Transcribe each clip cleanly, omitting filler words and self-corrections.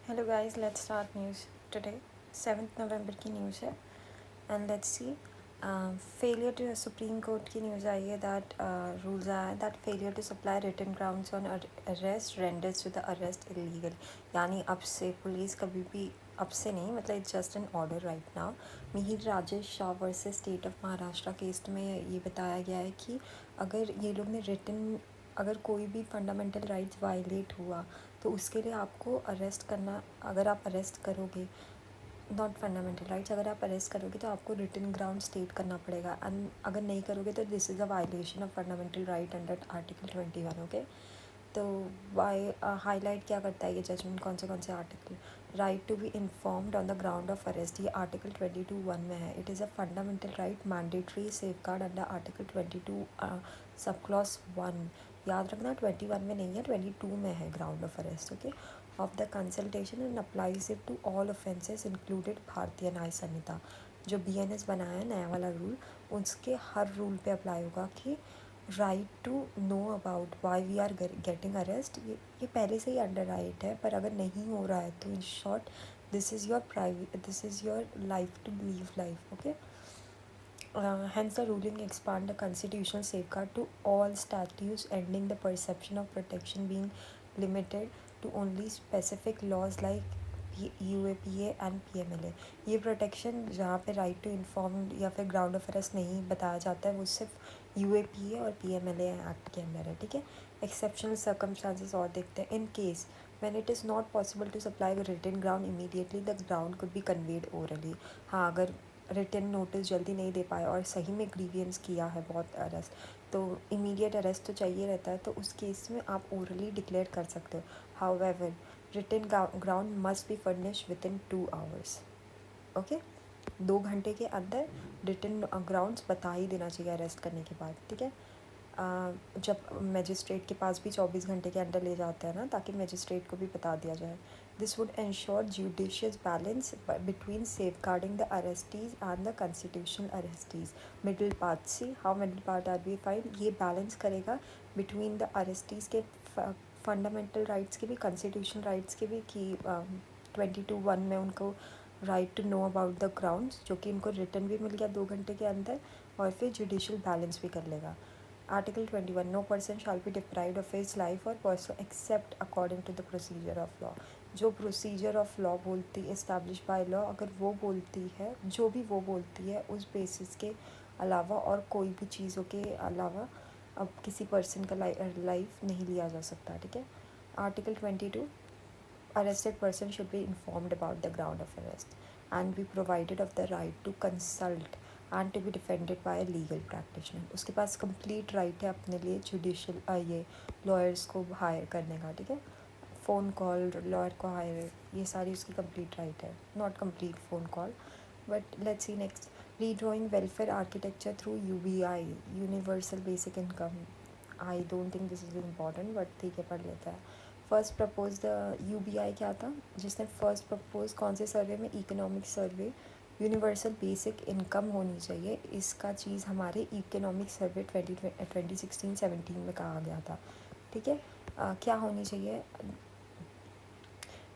Hello guys, let's start news today. 7th नवंबर की news है and let's see. Failure to Supreme Court की news आई है that rules are that failure to supply written grounds on arrest renders to the arrest illegal. यानी अब से police कभी भी अब से नहीं मतलब it's just an order right now. Mihir Rajesh Shah versus state of Maharashtra case में ये बताया गया है कि अगर ये लोग ने रिटन अगर कोई भी फंडामेंटल राइट्स वायलेट हुआ तो उसके लिए आपको अरेस्ट करना, अगर आप अरेस्ट करोगे नॉट फंडामेंटल राइट्स, अगर आप अरेस्ट करोगे तो आपको रिटन ग्राउंड स्टेट करना पड़ेगा एंड अगर नहीं करोगे तो this is a violation of fundamental right under article 21. Okay, तो वाई हाईलाइट क्या करता है ये जजमेंट, कौन से article. Right to be informed on the ground of arrest, ये आर्टिकल 22(1) में है. It is a fundamental right mandatory safeguard under article 22 sub clause 1. याद रखना 21 में नहीं है, 22 में है ground of arrest. Okay, of the consultation and applies it to all offences included Bharatiya Nyaya संहिता. जो BNS बनाया है नया वाला रूल, उसके हर रूल पे अप्लाई होगा कि right to know about why we are getting arrest. ये पहले से ही अंडर राइट है, पर अगर नहीं हो रहा है तो in short this is your private, this is your life to live life. Okay, hence the ruling expand the constitutional safeguard to all statutes ending the perception of protection being limited to only specific laws like UAPA and PMLA. ये protection जहाँ पे right to inform या फिर ground of arrest नहीं बताया जाता है वो सिर्फ UAPA और PMLA एक्ट के अंदर है. ठीक है, एक्सेप्शनल सर्कमस्टांसेस और देखते हैं. In case when it is not possible to supply a written ground immediately, the ground could be conveyed orally. हाँ, अगर रिटन नोटिस जल्दी नहीं दे पाए और सही में ग्रीवियंस किया है बहुत अरेस्ट, तो इमीडिएट अरेस्ट तो चाहिए रहता है, तो उस केस में आप ओरली डिक्लेयर कर सकते हो. However written ground must be furnish within 2 hours. Okay, 2 घंटे के अंदर रिटन ग्राउंड्स बता ही देना चाहिए अरेस्ट करने के बाद. ठीक है, जब मजिस्ट्रेट के पास भी 24 घंटे के अंदर ले जाते हैं ना, ताकि मजिस्ट्रेट को भी बता दिया जाए. This would ensure judicious balance between safeguarding the arrestees and the constitutional arrestees. Middle part, see how middle part are be find, ये बैलेंस करेगा बिटवीन द अरेस्टीज के फंडामेंटल राइट्स के भी, कॉन्स्टिट्यूशनल राइट्स के भी, कि 22(1) में उनको right to know about the grounds, जो कि इनको रिटर्न भी मिल गया 2 घंटे के अंदर, और फिर जुडिशियल बैलेंस भी कर लेगा. Article 21. No person shall be deprived of his life or person except according to the procedure of law. जो प्रोसीजर ऑफ लॉ बोलती इस्टेब्लिश बाय लॉ, अगर वो बोलती है, जो भी वो बोलती है उस बेसिस के अलावा और कोई भी चीज़ों के अलावा अब किसी पर्सन का लाइफ नहीं लिया जा सकता. ठीक है, article 22. Arrested person should be informed about the ground of arrest and be provided of the right to consult and to be defended by a legal practitioner. उसके पास complete right है अपने लिए जुडिशल ये लॉयर्स को higher करने का. ठीक है, फ़ोन कॉल लॉयर को हायर, ये सारी उसकी complete right है. Not complete phone call, but let's C next. Redrawing welfare architecture through UBI, universal basic income. I don't think this is important, but ठीक है पढ़ लेता है. फर्स्ट प्रपोज द UBI क्या था, जिसने फर्स्ट प्रपोज कौन से सर्वे में, economic survey. Universal basic income होनी चाहिए, इसका चीज़ हमारे इकोनॉमिक सर्वे 2016-17 में कहा गया था. ठीक है, क्या होनी चाहिए,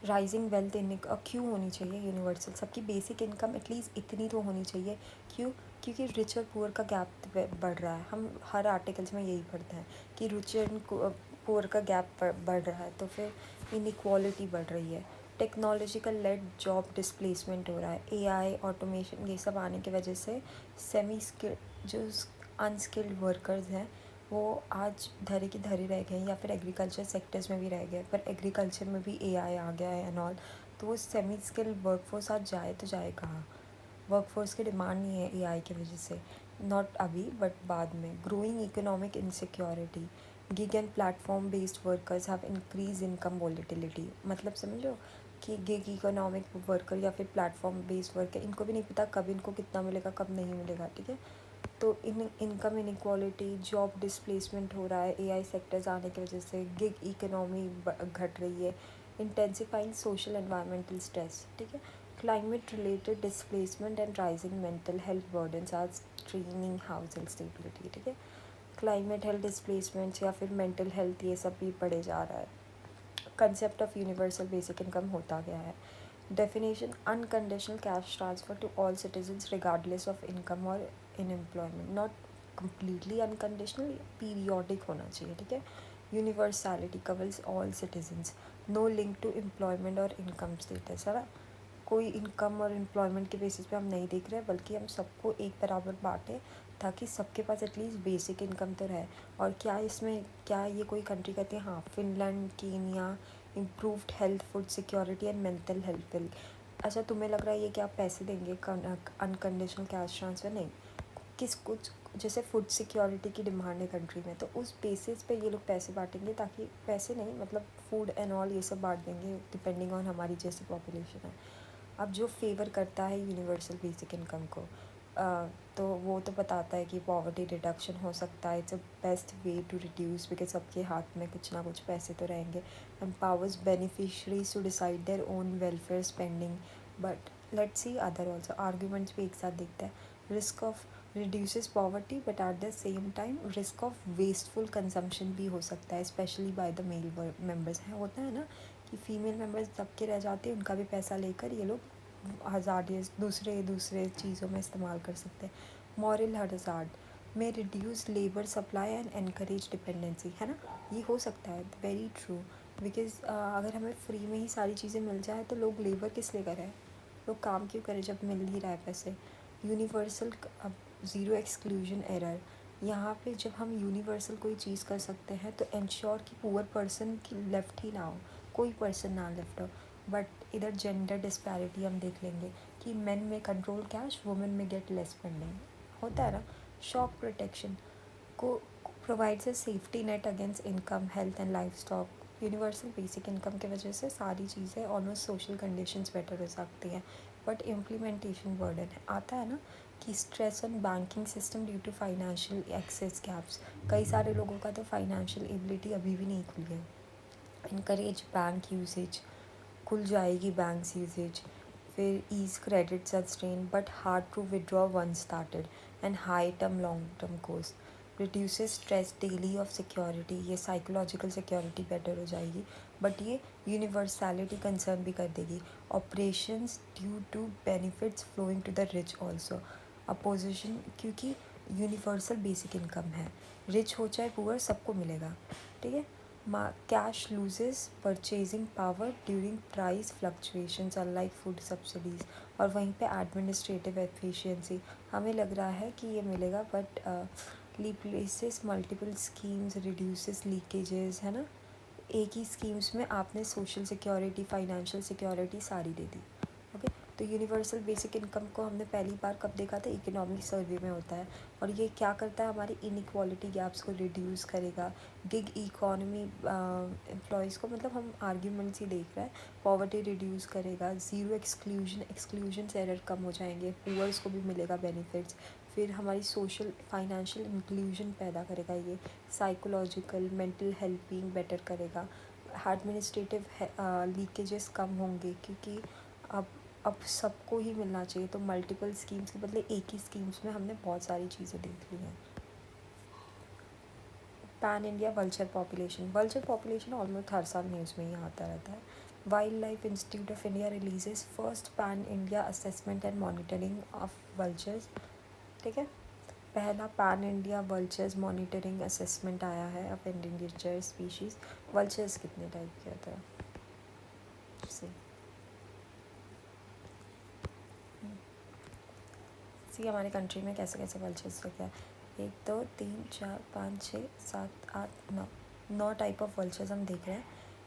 राइजिंग वेल्थ इन क्यों होनी चाहिए यूनिवर्सल, सबकी बेसिक इनकम एटलीस्ट इतनी तो होनी चाहिए. क्यों, क्योंकि रिच और पुअर का गैप बढ़ रहा है. हम हर आर्टिकल्स में यही पढ़ते हैं कि रिच एंड पुअर का गैप बढ़ रहा है, तो फिर इनइक्वालिटी बढ़ रही है. टेक्नोलॉजिकल लेड जॉब डिस्प्लेसमेंट हो रहा है, AI ऑटोमेशन ये सब आने की वजह से सेमी स्किल्ड जो अनस्किल्ड वर्कर्स हैं वो आज धरे की धरे रह गए, या फिर एग्रीकल्चर सेक्टर्स में भी रह गए, पर एग्रीकल्चर में भी AI आ गया है एंड ऑल, तो वो सेमी स्किल्ड वर्कफोर्स आज जाए तो जाए कहाँ. वर्कफोर्स की डिमांड नहीं है AI की वजह से, नॉट अभी बट बाद में. Growing economic insecurity, gig and platform based workers have increase income volatility. मतलब समझो कि गिग इकोनॉमिक वर्कर या फिर प्लेटफॉर्म बेस्ड वर्कर, इनको भी नहीं पता कब इनको कितना मिलेगा कब नहीं मिलेगा. ठीक है, तो इनकम इनक्वालिटी, जॉब डिस्प्लेसमेंट हो रहा है AI सेक्टर्स आने की वजह से, गिग इकोनॉमी घट रही है, इंटेंसिफाइंग सोशल एनवायरमेंटल स्ट्रेस. ठीक है, climate related displacement and rising mental health burdens are straining housing stability. ठीक है, क्लाइमेट हेल्थ डिस्प्लेसमेंट्स या फिर मेंटल हेल्थ ये सब भी बढ़े जा रहा है. Concept of universal basic income होता गया है. Definition: unconditional cash transfer to all citizens regardless of income or in employment. Not completely unconditional, periodic होना चाहिए. ठीक है. Universality covers all citizens. No link to employment or income status. है ना. कोई इनकम और एम्प्लॉयमेंट के बेसिस पे हम नहीं देख रहे हैं, बल्कि हम सबको एक बराबर बांटें ताकि सबके पास एटलीस्ट बेसिक इनकम तो रहे. और क्या इसमें, क्या ये कोई कंट्री कहती है? हाँ, Finland, Kenya, improved health, food security and mental health will. अच्छा, तुम्हें लग रहा है ये क्या पैसे देंगे अनकंडीशनल कैश ट्रांसफ़र? नहीं. किस कुछ जैसे फूड सिक्योरिटी की डिमांड है कंट्री में, तो उस बेसिस पे ये लोग पैसे बांटेंगे, ताकि पैसे नहीं मतलब फूड एंड ऑल ये सब बांट देंगे डिपेंडिंग ऑन हमारी जैसी पॉपुलेशन है. अब जो फेवर करता है यूनिवर्सल बेसिक इनकम को, तो वो तो बताता है कि पॉवर्टी रिडक्शन हो सकता है. It's a best way to reduce because सबके हाथ में कुछ ना कुछ पैसे तो रहेंगे. Empowers beneficiaries to decide their own welfare spending. But let's see other also arguments भी एक साथ देखते हैं. Risk of reduces poverty but at the same time risk of wasteful consumption भी हो सकता है, specially by the male members. है होता है ना कि फीमेल मेम्बर्स दबके रह जाते हैं, उनका भी पैसा लेकर ये लोग हज़ार्ड दूसरे चीज़ों में इस्तेमाल कर सकते हैं. मॉरल हज़ार्ड में reduce labour supply and encourage dependency. है ना, ये हो सकता है. Very true. बिकॉज अगर हमें फ्री में ही सारी चीज़ें मिल जाए तो लोग लेबर किस लिए करें, लोग काम क्यों करें जब मिल ही रहा है पैसे. यूनिवर्सल अब ज़ीरो एक्सक्लूजन एरर. यहाँ पे जब हम यूनिवर्सल कोई चीज़ कर सकते हैं तो इंश्योर कि पुअर पर्सन की लेफ्ट ही ना हो, कोई पर्सन ना लेफ्ट हो. बट इधर जेंडर डिस्पैरिटी हम देख लेंगे कि मेन में कंट्रोल कैश, वुमेन में गेट लेस स्पेंडिंग. होता है ना. शॉक प्रोटेक्शन को provides a safety net against income, health and life stock. Universal basic income की वजह से सारी चीज़ें ऑलमोस्ट सोशल कंडीशंस बेटर हो सकती हैं. बट इम्प्लीमेंटेशन बर्डन आता है ना कि stress on banking system due to financial access gaps. कई सारे लोगों का तो फाइनेंशियल एबिलिटी अभी भी नहीं खुली है. इनकरेज बैंक यूसेज, खुल जाएगी बैंक यूसेज. फिर ease credit sustain but hard to withdraw one started and high term long term cost. Reduces stress daily of security. ये साइकोलॉजिकल सिक्योरिटी बेटर हो जाएगी, बट ये यूनिवर्सैलिटी कंसर्न भी कर देगी. Operations due to benefits flowing to the rich also. Opposition, क्योंकि universal basic income है, rich हो चाहे पुअर सबको मिलेगा. ठीक है. Cash loses purchasing power during price fluctuations unlike food subsidies. और वहीं पे एडमिनिस्ट्रेटिव एफिशिएंसी. हमें लग रहा है कि ये मिलेगा, but replaces multiple schemes, reduces leakages. है ना. एक ही स्कीम्स में आपने सोशल सिक्योरिटी, फाइनेंशियल सिक्योरिटी सारी दे दी. ओके. तो यूनिवर्सल बेसिक इनकम को हमने पहली बार कब देखा था? इकोनॉमिक सर्वे में होता है. और ये क्या करता है? हमारी इनइक्वालिटी गैप्स को रिड्यूस करेगा. गिग इकोनॉमी एम्प्लॉयज़ को, मतलब हम आर्ग्यूमेंट्स ही देख रहे हैं. पॉवर्टी रिड्यूस करेगा. ज़ीरो एक्सक्लूजन एरर कम हो जाएंगे. पुअर्स को भी मिलेगा बेनिफिट्स. फिर हमारी सोशल फाइनेंशियल इंक्लूजन पैदा करेगा. ये साइकोलॉजिकल मेंटल हेल्पिंग बेटर करेगा. एडमिनिस्ट्रेटिव लीकेजेस कम होंगे, क्योंकि अब सबको ही मिलना चाहिए. तो मल्टीपल स्कीम्स के बदले एक ही स्कीम्स में हमने बहुत सारी चीज़ें देख ली हैं. Pan India vulture population almost हर साल न्यूज़ में ही आता रहता है. Wildlife Institute of India releases first pan India assessment and monitoring of vultures. ठीक है. पहला pan India vultures monitoring assessment आया है ऑफ एंडेंजर्ड स्पीशीज़. वल्चर्स कितने टाइप के होता है? सी हमारे कंट्री में कैसे कैसे वल्चर्स रखे हैं. 1 2 3 4 5 6 7 8 9 टाइप ऑफ वल्चर्स हम देख रहे हैं.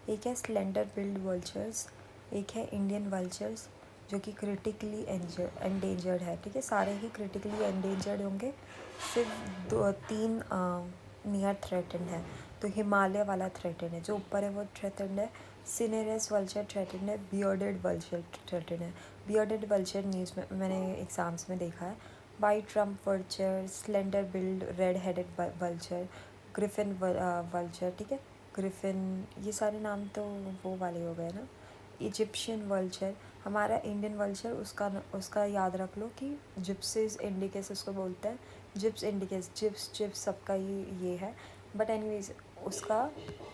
एक है स्लेंडर बिल्ड वल्चर्स, एक है इंडियन वल्चर्स जो कि क्रिटिकली एंडेंजर्ड है. ठीक है. सारे ही क्रिटिकली एंडेंजर्ड होंगे. सिर्फ 3 नियर थ्रेटेंड है. तो हिमालय वाला थ्रेटेंड है, जो ऊपर है वो थ्रेटेंड है. सिनेरस वल्चर थ्रेटेंड है. बियर्डेड वल्चर थ्रेटेंड है. बियर्डेड वल्चर न्यूज़ में मैंने एग्ज़ाम्स में देखा है. White Trump vulture, slender billed red headed vulture, Griffin vulture. ठीक है. ग्रिफिन, ये सारे नाम तो वो वाले हो गए ना. Egyptian vulture. हमारा इंडियन वल्चर, उसका याद रख लो कि जिप्सिस इंडिकेस उसको बोलते हैं. जिप्स इंडिकेस, जिप्स सबका ये है. बट एनीवेज उसका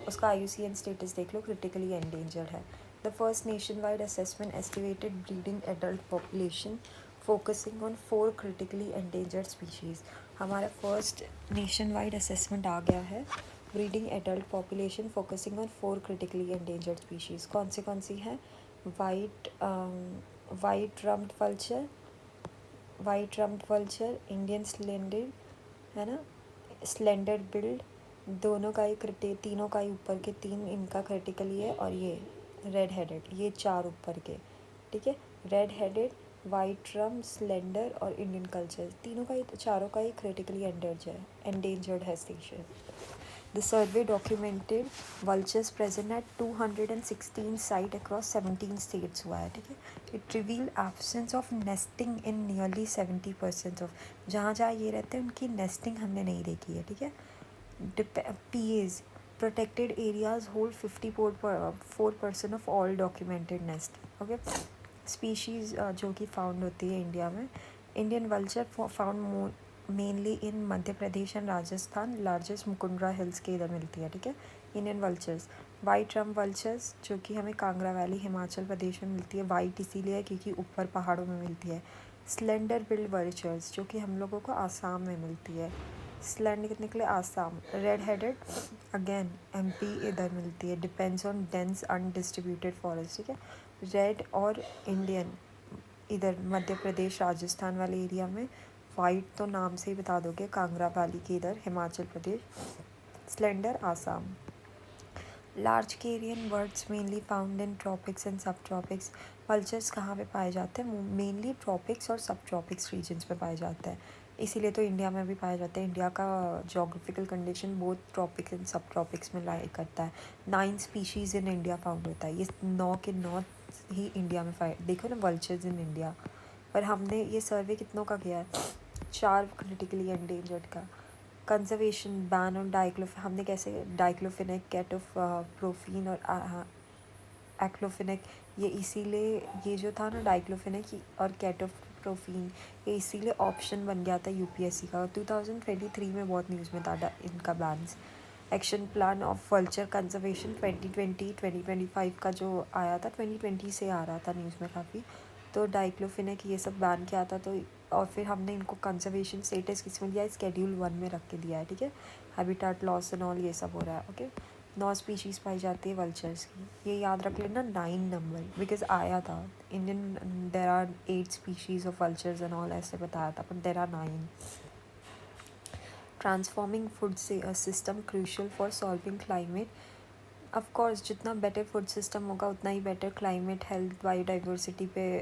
उसका IUCN स्टेटस देख लो, क्रिटिकली एंडेंजर्ड है। The first nation wide assessment estimated breeding adult population focusing on 4 critically endangered species. हमारा फर्स्ट नेशन वाइड असेसमेंट आ गया है, breeding adult population focusing on 4 critically endangered species. कौन सी है? White rumped vulture, Indian स्लेंडेड, है ना, slender billed, तीनों का ही ऊपर के 3 इनका क्रिटिकली है, और ये रेड हेडेड, ये 4 ऊपर के, ठीक है। रेड हेडेड, वाइट रम, स्लेंडर और इंडियन कल्चर, चारों का ही क्रिटिकली एंडेंजर्ड है station. The survey documented vultures present at 216 sites across 17 states हुआ है, ठीक है। It reveal absence of nesting in nearly 70% of, जहाँ जहाँ ये रहते हैं उनकी नेस्टिंग हमने नहीं देखी है, ठीक है। PAs protected areas hold 54% of all documented nest, okay. Species जो कि फाउंड होती है इंडिया में, Indian vulture found mainly in Madhya Pradesh and Rajasthan, largest Mukundra hills के इधर मिलती है, ठीक है। इंडियन वल्चर्स, वाइट रम वल्चर्स जो कि हमें कांगड़ा वैली हिमाचल प्रदेश में मिलती है, वाइट इसीलिए है क्योंकि ऊपर पहाड़ों में मिलती है। स्लेंडर बिल्ड वल्चर्स जो कि हम लोगों को आसाम में मिलती है, स्लेंड कितने के लिए Assam. Red headed again MP इधर मिलती है, depends on dense undistributed forest, ठीक है। रेड और इंडियन इधर मध्य प्रदेश राजस्थान वाले एरिया में, वाइट तो नाम से ही बता दोगे कांगड़ा वैली के इधर Himachal Pradesh, slender Assam. Large carrion birds mainly found in tropics and subtropics. Vultures कहाँ पे पाए जाते हैं? मेनली ट्रॉपिक्स और सब ट्रॉपिक्स रीजन्स में पाए जाते हैं, इसीलिए तो इंडिया में भी पाए जाते हैं। इंडिया का geographical condition both tropics and सब ट्रॉपिक्स में लाई करता है। 9 स्पीशीज़ इन इंडिया फाउंड होता है, ये 9 के 9 ही इंडिया में देखो ना, वल्चर्स इन इंडिया। पर हमने ये सर्वे कितनों का किया है? 4 क्रिटिकली एंडेंजर्ड का। कंजर्वेशन बैन ऑन हमने कैसे डाइक्लोफिनेक, कैटोप्रोफिन और एक्लोफिनेक, ये इसीलिए, ये जो था ना डाइक्लोफिनेक और कैटोप्रोफिन, ये इसीलिए ऑप्शन बन गया था UPSC का। 2023 में बहुत न्यूज़ में था इनका bans. Action plan of vulture conservation 2020-2025 का जो आया था, 2020 से आ रहा था न्यूज़ में काफ़ी, तो डाइक्लोफिनेक ये सब बैन किया था। तो और फिर हमने इनको कंजर्वेशन स्टेटस किस में दिया? Schedule 1 में रख के दिया है, ठीक है। हैबिटेट लॉस एंड ऑल ये सब हो रहा है, ओके। 9 स्पीशीज़ पाई जाती है वल्चर्स की, ये याद रख लेना 9 नंबर, बिकॉज आया था Indian there are 8 species of vultures and all ऐसे बताया था, but there are 9। Transforming food system crucial for solving climate. Of course जितना बेटर फूड सिस्टम होगा उतना ही बेटर क्लाइमेट, हेल्थ, बायोडाइवर्सिटी पे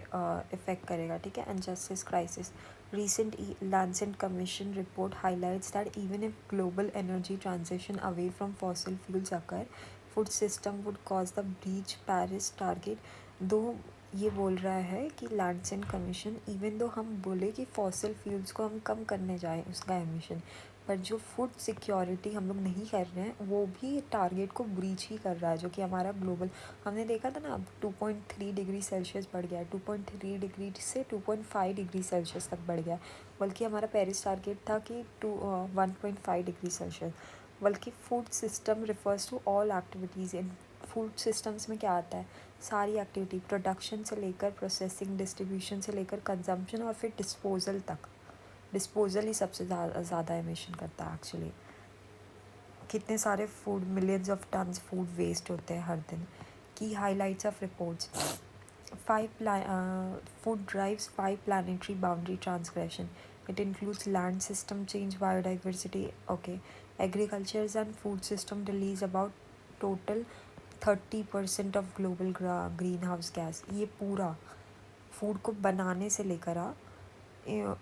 इफ़ेक्ट करेगा, ठीक है। And justice crisis, recent Lancet Commission report highlights that even if global energy transition away from fossil fuels occur, food system would cause the breach Paris target। दो ये बोल रहा है कि लैंडसेट कमीशन, इवन दो हम बोले कि fossil fuels को हम कम करने जाएँ उसका एमिशन, पर जो फूड सिक्योरिटी हम लोग नहीं कर रहे हैं वो भी टारगेट को ब्रीच ही कर रहा है, जो कि हमारा ग्लोबल, हमने देखा था ना, अब 2.3 डिग्री सेल्सियस बढ़ गया है, 2.3 डिग्री से 2.5 डिग्री सेल्सियस तक बढ़ गया, बल्कि हमारा पेरिस टारगेट था कि 1.5 डिग्री सेल्सियस। बल्कि food system refers to all activities in, food systems में क्या आता है? सारी एक्टिविटी, प्रोडक्शन से लेकर प्रोसेसिंग, डिस्ट्रीब्यूशन से लेकर कंजम्पशन और फिर डिस्पोजल तक। डिस्पोजल ही सबसे ज़्यादा एमिशन करता है एक्चुअली। कितने सारे food, millions of tons food waste होते हैं हर दिन। की highlights of reports, food drives 5 planetary boundary transgression. It includes land system change, biodiversity, okay. Agriculture and food system release about total 30% of global greenhouse gas। ये पूरा food को बनाने से लेकर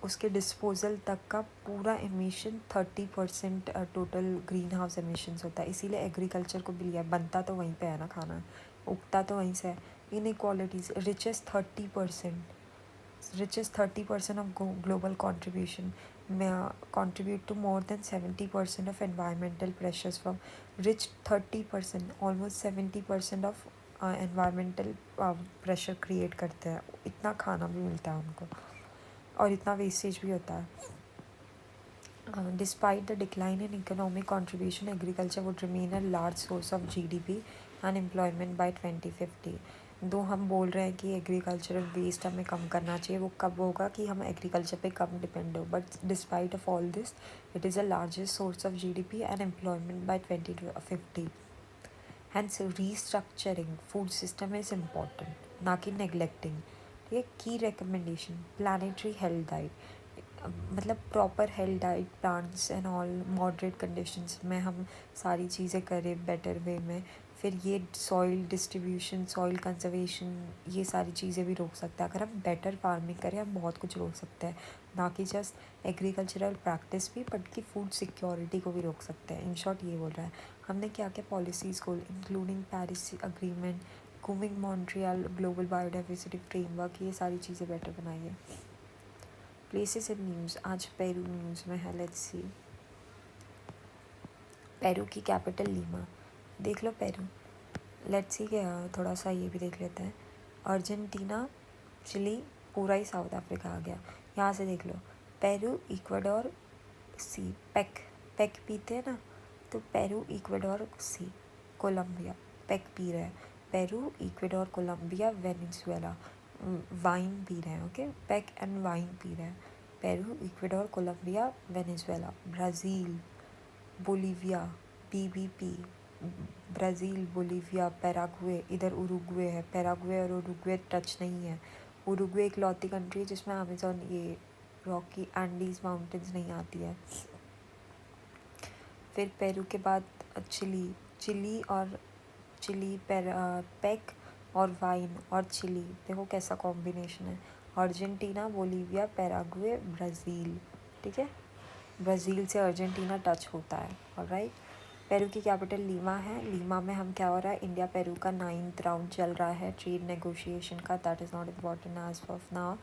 उसके डिस्पोजल तक का पूरा emission 30% total green house emissions होता है। इसीलिए एग्रीकल्चर को भी लिया, बनता तो वहीं पे है ना खाना, उगता तो वहीं से है। Inequalities, richest 30% of global contribution contribute to more than 70% of environmental pressures from rich 30%, almost 70% of environmental pressure create करते हैं। इतना खाना भी मिलता है उनको और इतना वेस्टेज भी होता है। Despite the decline in economic contribution, agriculture would remain a large source of GDP and employment by 2050. दो हम बोल रहे हैं कि एग्रीकल्चरल वेस्ट हमें कम करना चाहिए, वो कब होगा कि हम एग्रीकल्चर पे कम डिपेंड हो, but despite of all this it is the largest source of GDP and employment bye 2050. Hence, restructuring food system is important, ना कि neglecting. ठीक है, की रिकमेंडेशन प्लानिटरी हेल्थ डाइट, मतलब proper health diet, plants and all moderate conditions में हम सारी चीज़ें करें बेटर वे में. फिर ये सॉइल डिस्ट्रीब्यूशन, सॉइल कंजर्वेशन, ये सारी चीज़ें भी रोक सकते हैं. अगर हम बेटर फार्मिंग करें हम बहुत कुछ रोक सकते हैं, ना कि जस्ट एग्रीकल्चरल प्रैक्टिस भी, बट कि फूड सिक्योरिटी को भी रोक सकते हैं. इन शॉर्ट ये बोल रहा है. हमने क्या क्या पॉलिसीज़ को, including Paris agreement, Kunming Montreal global biodiversity framework, ये सारी चीज़ें बेटर बनाई है. प्लेसेस इन न्यूज़, आज पेरू न्यूज़ में है. Let's see. पेरू की कैपिटल लीमा. देख लो पेरू. लेट्स सी क्या, थोड़ा सा ये भी देख लेते हैं. अर्जेंटीना, चिली, पूरा ही साउथ अफ्रीका आ गया. यहाँ से देख लो. Peru, Ecuador, C. Peg, peg पीते हैं ना, तो Peru, Ecuador, C. Colombia, peg पी रहे हैं. Peru, Ecuador, Colombia, Venezuela wine पी रहे हैं. ओके, पेक एंड वाइन पी रहे हैं. Peru, Ecuador, Colombia, Venezuela. Brazil, Bolivia, BBP. Brazil, Bolivia, Paraguay. इधर उरुग्वे है. पैराग्वे और उरुग्वे टच नहीं है. उरुग्वे एक लौती कंट्री है जिसमें अमेज़न, ये रॉकी एंडीज माउंटेन्स नहीं आती है. फिर पेरू के बाद चिली. चिली और पेक और वाइन और चिली, देखो कैसा कॉम्बिनेशन है. Argentina, Bolivia, Paraguay, Brazil. ठीक है, ब्राज़ील से अर्जेंटीना टच होता है. ऑलराइट. पेरू की कैपिटल लीमा है. लीमा में हम क्या हो रहा है, इंडिया पेरू का 9th राउंड चल रहा है ट्रेड नेगोशिएशन का. That is not important as of now.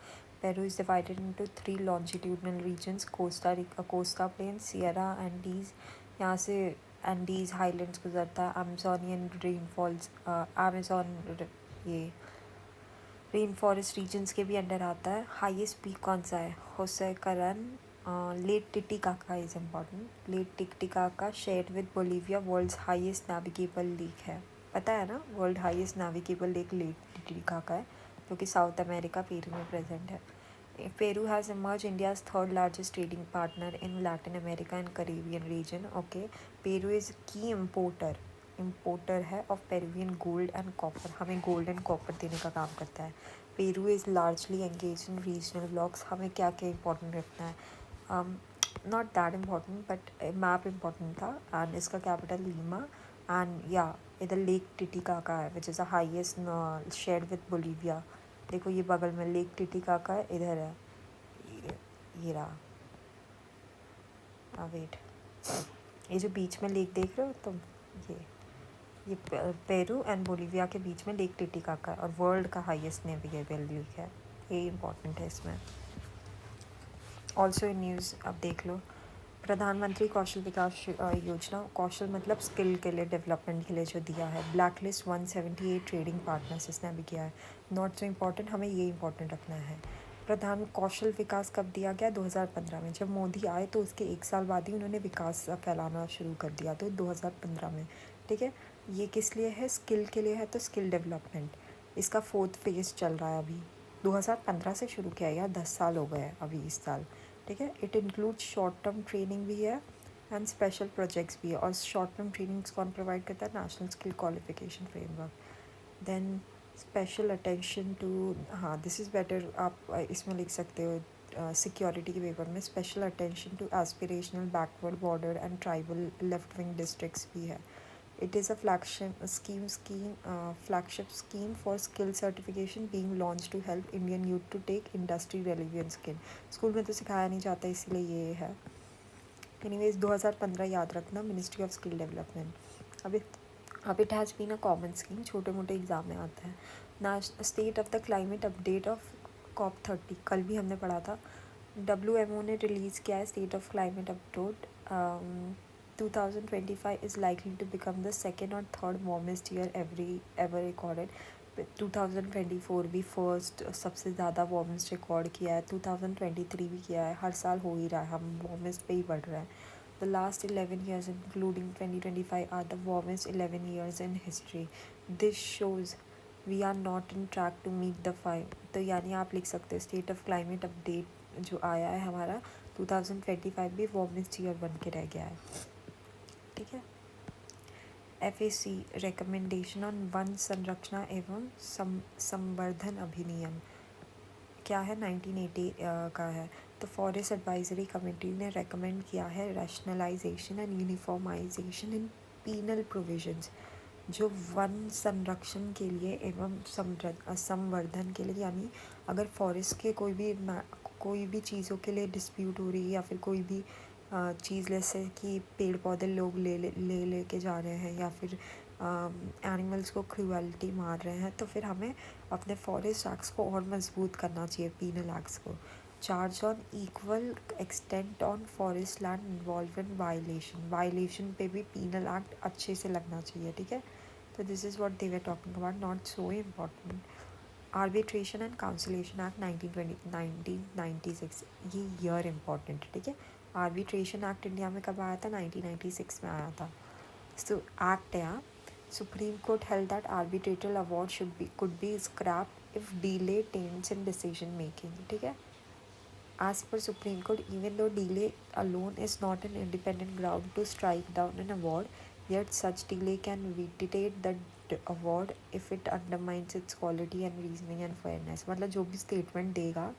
Peru is divided into 3 longitudinal regions, costa plain, sierra Andes. यहाँ से एंडीज हाईलैंड्स गुजरता है. अमेजोनियन रेनफॉल्स, ये रेन फॉरेस्ट रीजन्स के भी अंडर आता है. हाईएस्ट पीक कौन सा है, होसे करन. Lake Titicaca is important. Lake Titicaca shared with Bolivia world's highest navigable lake है. पता है ना, world highest navigable lake Titicaca है, जो कि साउथ अमेरिका पेरू में प्रेजेंट है. Peru has emerged India's third largest trading partner in Latin America and Caribbean region. Okay, Peru is key importer है of Peruvian gold and copper. हमें gold and copper देने का काम करता है. Peru is largely engaged in regional blocks. हमें क्या क्या important रखना है, not that important but map important था. and इसका capital Lima. and yeah, इधर लेक टिटिकाका है which is the highest shared with Bolivia. देखो ये बगल में लेक टिटिकाका है, इधर है ये रहा. वेट, ये जो बीच में लेक देख रहे हो तुम, ये पेरू एंड बोलीविया के बीच में लेक टिटिकाका है और वर्ल्ड का हाईएस्ट नेविगेबल लेक है. ये इम्पोर्टेंट है इसमें. ऑल्सो इन न्यूज़ अब देख लो. प्रधानमंत्री कौशल विकास योजना, कौशल मतलब स्किल के लिए, डेवलपमेंट के लिए जो दिया है. ब्लैक लिस्ट 178 ट्रेडिंग पार्टनर्स इसने अभी किया है. नॉट सो इम्पॉर्टेंट, हमें ये इम्पोर्टेंट रखना है. प्रधान कौशल विकास कब दिया गया, 2015 में. जब मोदी आए तो उसके 1 साल बाद ही उन्होंने विकास फैलाना शुरू कर दिया, तो 2015 में. ठीक है, ये किस लिए है, स्किल के लिए है, तो स्किल डेवलपमेंट. इसका 4th फेज़ चल रहा है अभी. 2015 से शुरू किया यार, 10 साल हो गए अभी इस साल. ठीक है. It include short term training भी है एंड स्पेशल प्रोजेक्ट्स भी है. और शॉर्ट टर्म ट्रेनिंग्स कौन प्रोवाइड करता है, national skill qualification framework. Then special attention to, हाँ दिस इज़ बेटर, आप इसमें लिख सकते हो सिक्योरिटी के पेपर में. Special attention to aspirational backward border and tribal left wing districts भी है. It is a flagship scheme for skill certification being launched to help Indian youth to take industry relevant skill. School में तो सिखाया नहीं जाता, इसलिए ये है. Anyways, 2015 याद रखना, मिनिस्ट्री ऑफ स्किल डेवलपमेंट. अब it has been a common scheme, छोटे मोटे एग्जाम में आता है. State of the climate update of COP30, कल भी हमने पढ़ा था. WMO ने रिलीज़ किया है state of climate update. 2025 is likely to become the second or third warmest year ever recorded. 2024 भी फर्स्ट सबसे ज़्यादा वार्मेस्ट रिकॉर्ड किया है, 2023 भी किया है, हर साल हो ही रहा है, हम वार्मेस्ट पे ही बढ़ रहे हैं. The last 11 years, including 2025, are the warmest 11 years in history. This shows we are not on track to meet the 5. तो यानी आप लिख सकते हो स्टेट ऑफ क्लाइमेट अपडेट जो आया है हमारा 2025 भी वार्मेस्ट ईयर बन के रह गया है. ठीक है. FAC रिकमेंडेशन ऑन वन संरक्षण एवं संवर्धन अधिनियम क्या है, 1980 का है. तो फॉरेस्ट एडवाइजरी कमेटी ने रेकमेंड किया है rationalisation and uniformisation in penal provisions, जो वन संरक्षण के लिए एवं संवर्धन के लिए, यानी अगर फॉरेस्ट के कोई भी चीज़ों के लिए डिस्प्यूट हो रही है या फिर कोई भी चीज़ जैसे कि पेड़ पौधे लोग ले के जा रहे हैं या फिर एनिमल्स को क्रूअल्टी मार रहे हैं, तो फिर हमें अपने फॉरेस्ट एक्ट्स को और मजबूत करना चाहिए, पीनल एक्ट्स को. Charge on equal extent on forest land involve in violation पे भी पीनल एक्ट अच्छे से लगना चाहिए. ठीक है. तो this is what they were talking about, not so important. Arbitration and conciliation act 1996, ये ईयर इम्पॉर्टेंट है. ठीक है. आर्बिट्रेशन एक्ट इंडिया में कब आया था, 1996 में आया था. सो एक्ट है. Supreme Court held that arbitral award could be scrapped if delay taints in decision making. ठीक है. As per Supreme Court, even though delay alone is not an independent ground to strike down an award, yet such delay can vitiate the award if it undermines its quality and reasoning and fairness. मतलब जो भी statement देगा,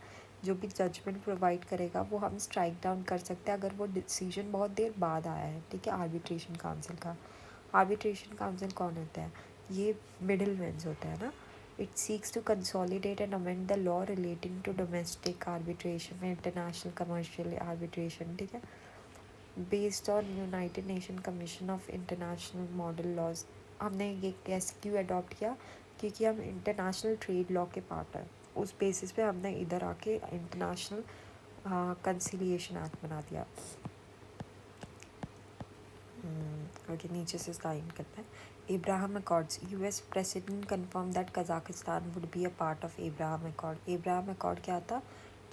जो भी judgement provide करेगा, वो हम strike down कर सकते हैं अगर वो डिसीजन बहुत देर बाद आया है. ठीक है. आर्बिट्रेशन काउंसिल का. आर्बिट्रेशन काउंसिल कौन होता है, ये मिडिल मैन्स होता है ना. It seeks to consolidate and amend the law relating to domestic arbitration, international commercial arbitration. ठीक है. Based on United Nation commission of international model laws. हमने ये कैसे क्यों अडॉप्ट किया, क्योंकि हम इंटरनेशनल ट्रेड लॉ के पार्ट हैं. उस बेसिस पे हमने इधर आके इंटरनेशनल कंसिलिएशन एक्ट बना दिया. आगे नीचे से साइन करते हैं. Abraham Accords. US President confirmed that Kazakhstan would be a part of Abraham Accord. Abraham Accord क्या था,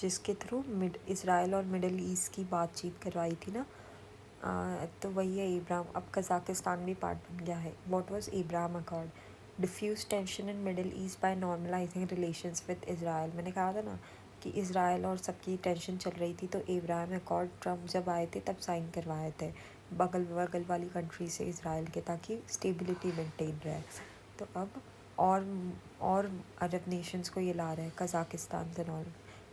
जिसके थ्रू इसराइल और मिडल ईस्ट की बातचीत करवाई थी ना. तो वही है इब्राहिम. अब कज़ाकिस्तान भी पार्ट बन गया है. What was Abraham Accord? Diffuse tension in Middle East by normalizing relations with Israel. मैंने कहा था ना कि इसराइल और सबकी टेंशन चल रही थी, तो इब्राहिम अकॉर्ड ट्रम्प जब आए थे तब साइन करवाए थे बगल वाली कंट्री से इसराइल के, ताकि स्टेबिलिटी मेंटेन रहे. तो अब और अरब नेशंस को ये ला रहे हैं, कज़ाकिस्तान से नॉल.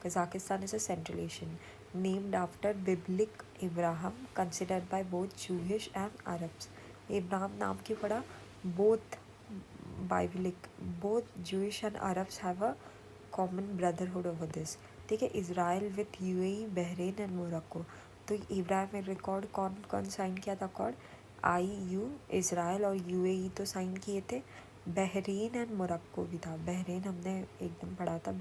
Kazakhstan is a Central Asian named after biblical Ibrahim considered by both Jewish and Arabs. Ibrahim नाम क्यों पड़ा, both biblical, both Jewish and Arabs have a common brotherhood over this. ठीक है. Israel with UAE, Bahrain and Morocco. तो Ibrahim record कौन कौन sign किया था अकॉर्ड, IU, इसराइल और UAE तो साइन किए थे. बहरीन एंड मोरक्को भी था. बहरीन हमने एकदम पढ़ा था.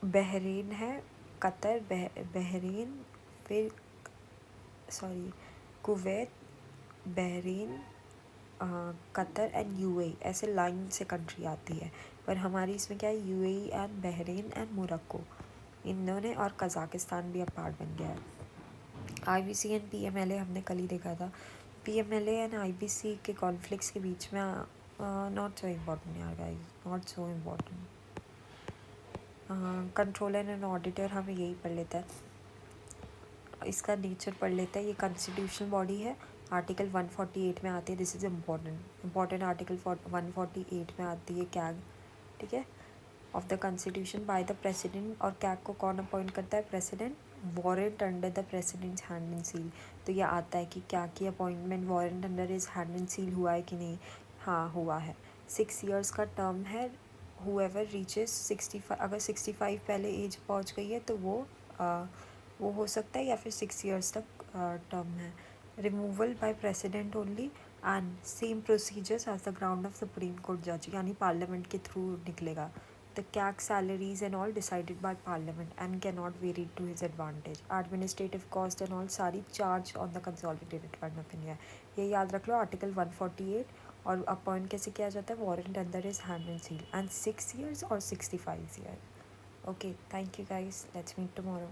बहरीन है कतर, बहरीन, फिर Kuwait, Bahrain, Qatar and UAE, ऐसे लाइन से कंट्री आती है. पर हमारी इसमें क्या है, UAE and Bahrain and Morocco, इन्होंने, और कज़ाकिस्तान भी अब पार्ट बन गया है. IBC एंड PMLA हमने कल ही देखा था. PMLA एंड IBC के कॉन्फ्लिक्ट्स के बीच में नॉट सो इम्पॉर्टेंट यार guys, not so important. Controller and auditor हमें यही पढ़ लेता है, इसका नेचर पढ़ लेता है. ये कॉन्स्टिट्यूशनल बॉडी है, आर्टिकल 148 में आती है. दिस इज़ इम्पॉर्टेंट आर्टिकल 148 में आती है कैग. ठीक है. Of the constitution by the president. और कैग को कौन अपॉइंट करता है, president. Warrant under the president's hand and seal. तो ये आता है कि क्या की appointment warrant under his hand and seal हुआ है कि नहीं. हाँ हुआ है. 6 years का टर्म है. हुएवर रीचेस 65, अगर 65 पहले एज पहुंच गई है तो वो हो सकता है, या फिर 6 years तक टर्म है. Removal by president only and same procedures as the ground of supreme court जज, यानी पार्लियामेंट के थ्रू निकलेगा. the CAC salaries and all decided by parliament and cannot vary to his advantage. Administrative cost and all सारी charge on the consolidated fund of India. ये याद रख लो article 148 और appoint कैसे किया जाता है वारंट अंदर is hand and seal and 6 years or 65 years. Okay, thank you guys, let's meet tomorrow.